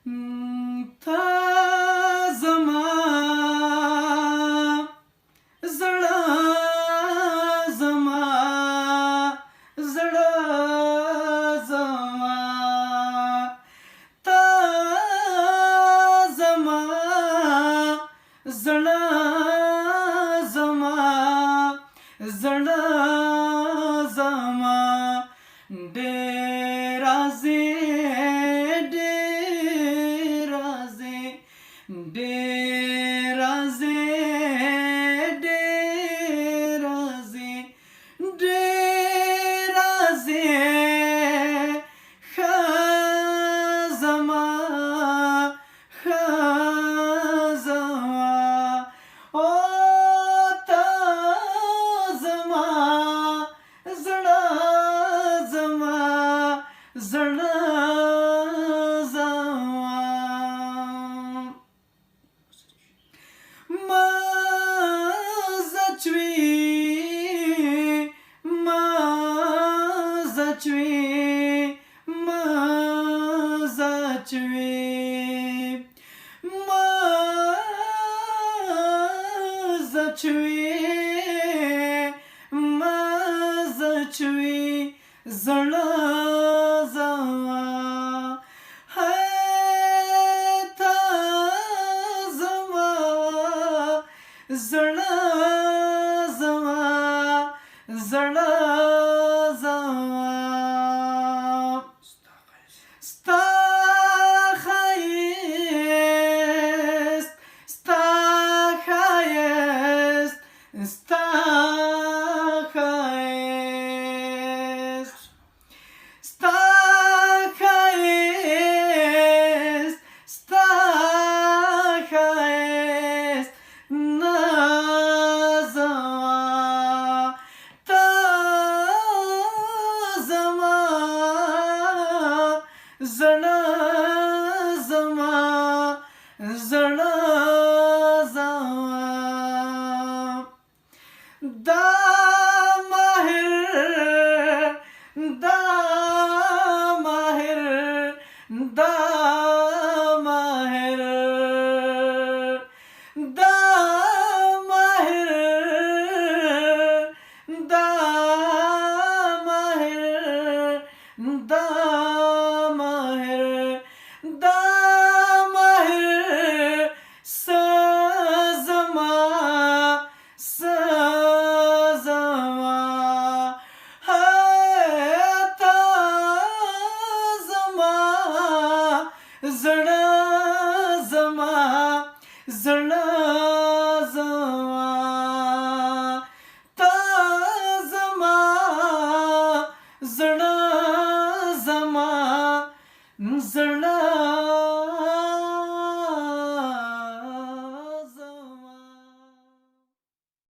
تا زما زړه زما زړه زما تا زما زړه زما زړه زما ډېر راځي ډېر راځي ډېر راځي ډېر راځي ډېر راځي ښه زما ښه زما او تا زما زړه زما زړه زما ما زچوي ما زچوي ما زچوي ما زچوي ما زچوي زړه زما تا زما زړه زما زړه زما ستا ښایست ستا ښایست ستا ښایست ستا ښایست ستا ښایست نازما تا زما زړه زما زړه زما دا ماهر دا ماهر دا ماهر دا ماهر دا ماهر دا ماهر دا ماهر سزما سزما تا زما زړه زما زړه زما تا زما زړه زما زړه